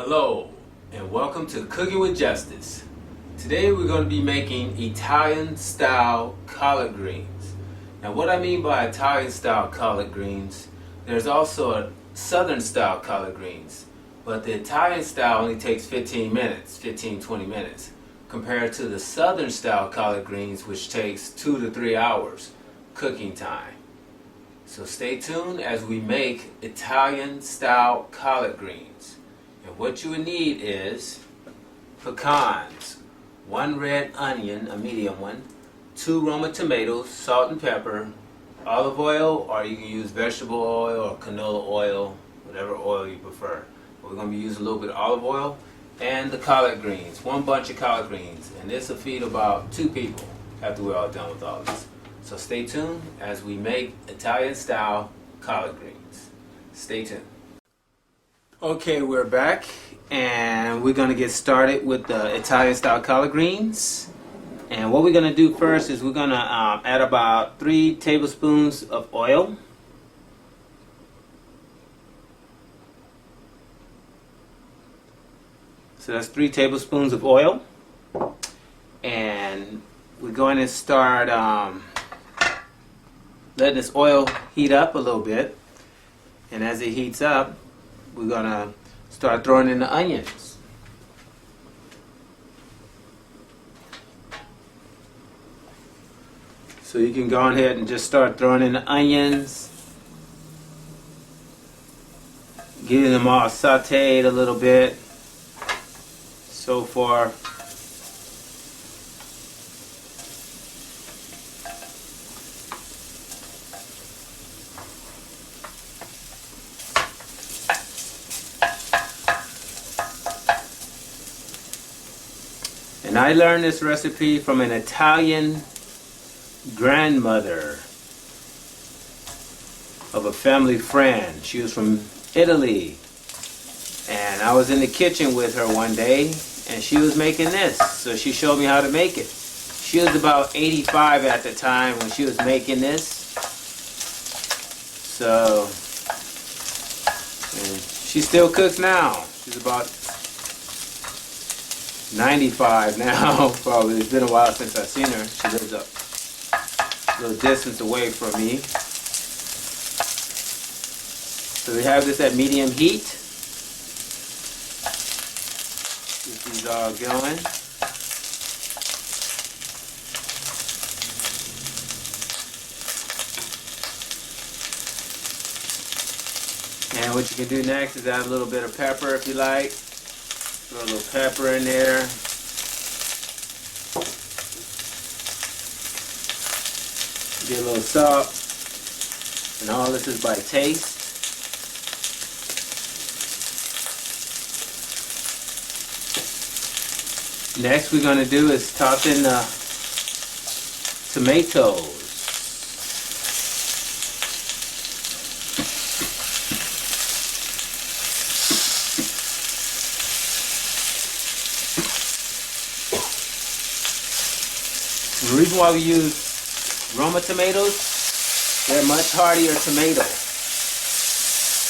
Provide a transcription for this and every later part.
Hello and welcome to Cooking with Justice. Today we're going to be making Italian style collard greens. Now what I mean by Italian style collard greens, there's also a southern style collard greens, but the Italian style only takes 20 minutes compared to the southern style collard greens, which takes 2 to 3 hours cooking time. So stay tuned as we make Italian style collard greens. And what you would need is pecans, 1 red onion, a medium one, 2 Roma tomatoes, salt and pepper, olive oil, or you can use vegetable oil or canola oil, whatever oil you prefer. But we're going to be using a little bit of olive oil, and the collard greens, 1 bunch of collard greens. And this will feed about 2 people after we're all done with all this. So stay tuned as we make Italian style collard greens. Stay tuned. Okay, we're back and we're going to get started with the Italian style collard greens. And what we're going to do first is we're going to add about 3 tablespoons of oil. So that's 3 tablespoons of oil. And we're going to start letting this oil heat up a little bit. And as it heats up, we're going to start throwing in the onions. So you can go ahead and just start throwing in the onions, getting them all sauteed a little bit so far. And I learned this recipe from an Italian grandmother of a family friend. She was from Italy. And I was in the kitchen with her one day and she was making this. So she showed me how to make it. She was about 85 at the time when she was making this. So, and she still cooks now. She's about 95 now, probably. It's been a while since I've seen her. She lives up a little distance away from me. So we have this at medium heat. This is all going. And what you can do next is add a little bit of pepper if you like. Throw a little pepper in there. Get a little salt. And all this is by taste. Next we're going to do is toss in the tomatoes. The reason why we use Roma tomatoes, they're much heartier tomato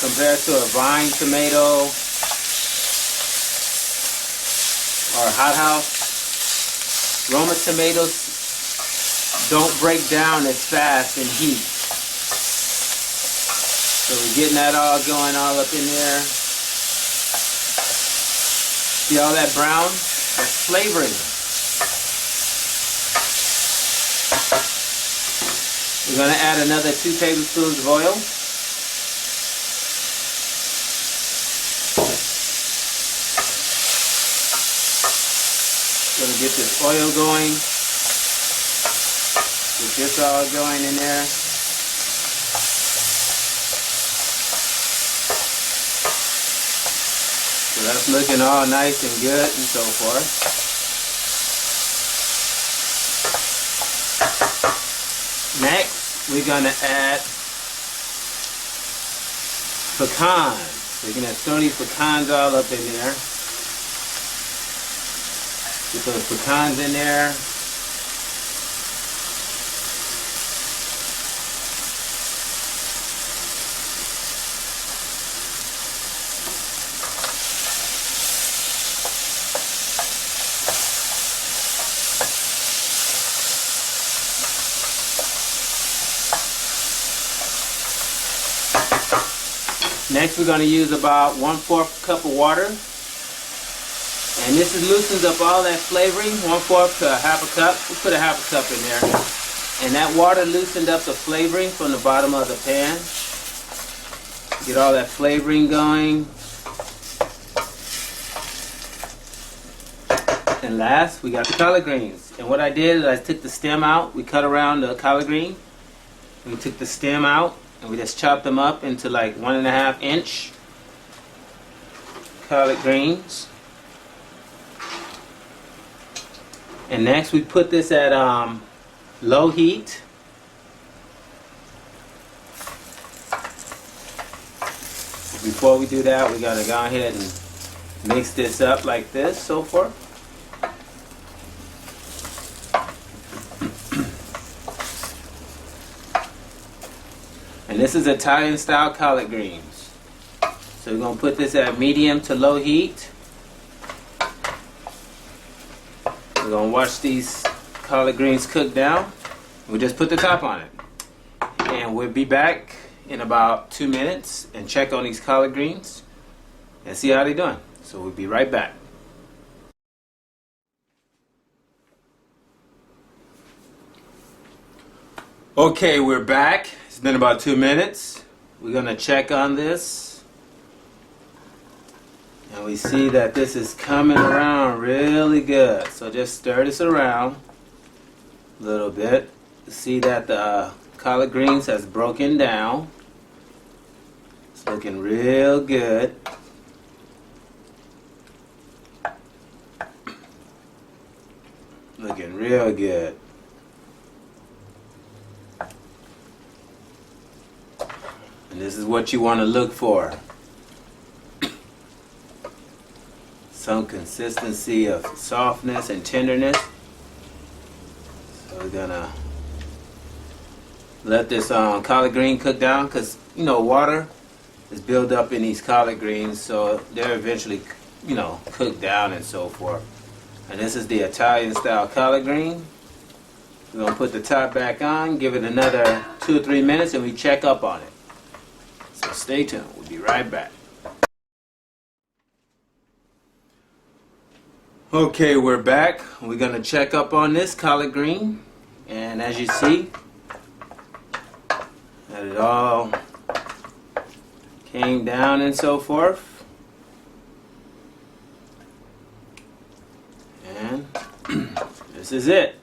compared to a vine tomato or hothouse. Roma tomatoes don't break down as fast in heat. So we're getting that all going all up in there. See all that brown? That's flavoring. We're going to add another 2 tablespoons of oil. Going to get this oil going. Get this all going in there. So that's looking all nice and good and so forth. Next, we're going to add pecans. So you're going to throw these pecans all up in there. Get those pecans in there. Next we're going to use about 1/4 cup of water. And this loosens up all that flavoring, 1/4 to 1/2 cup. We put 1/2 cup in there. And that water loosened up the flavoring from the bottom of the pan. Get all that flavoring going. And last, we got the collard greens. And what I did is I took the stem out. We cut around the collard green. We took the stem out and we just chopped them up into like 1.5 inch collard greens. And next we put this at low heat. Before we do that, we gotta go ahead and mix this up like this, so forth. And this is Italian style collard greens. So we're gonna put this at medium to low heat. We're gonna watch these collard greens cook down. We'll just put the top on it. And we'll be back in about 2 minutes and check on these collard greens and see how they're doing. So we'll be right back. Okay, we're back. It's been about 2 minutes. We're gonna check on this. And we see that this is coming around really good. So just stir this around a little bit. See that the collard greens has broken down. It's looking real good. Looking real good. And this is what you want to look for. Some consistency of softness and tenderness. So we're gonna let this collard green cook down, because you know water is built up in these collard greens, so they're eventually, you know, cooked down and so forth. And this is the Italian style collard green. We're gonna put the top back on, give it another 2 or 3 minutes, and we check up on it. So stay tuned. We'll be right back. Okay, we're back. We're gonna check up on this collard green, and as you see, that it all came down and so forth. And this is it.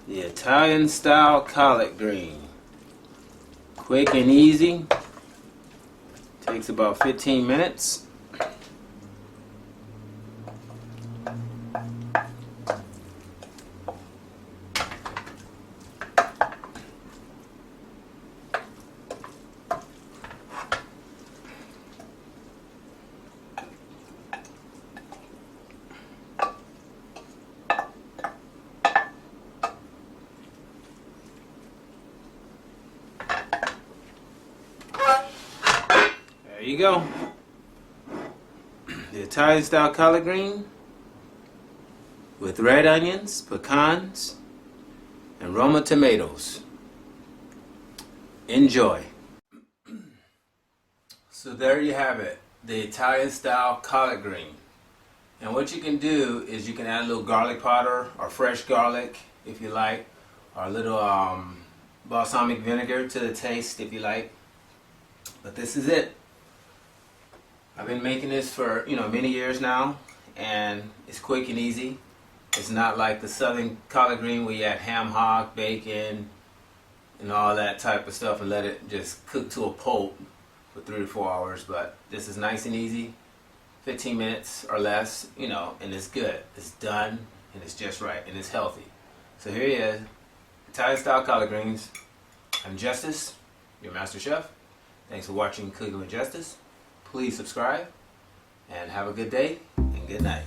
The Italian style collard green. Quick and easy. Takes about 15 minutes. There you go. The Italian style collard green with red onions, pecans, and Roma tomatoes. Enjoy. So there you have it, the Italian style collard green. And what you can do is you can add a little garlic powder or fresh garlic if you like, or a little balsamic vinegar to the taste if you like. But this is it. I've been making this for many years now, and it's quick and easy. It's not like the southern collard green where you add ham hock, bacon, and all that type of stuff and let it just cook to a pulp for 3 to 4 hours. But this is nice and easy, 15 minutes or less, and it's good. It's done, and it's just right, and it's healthy. So here he is, Italian style collard greens. I'm Justice, your master chef. Thanks for watching Cooking with Justice. Please subscribe, and have a good day, and good night.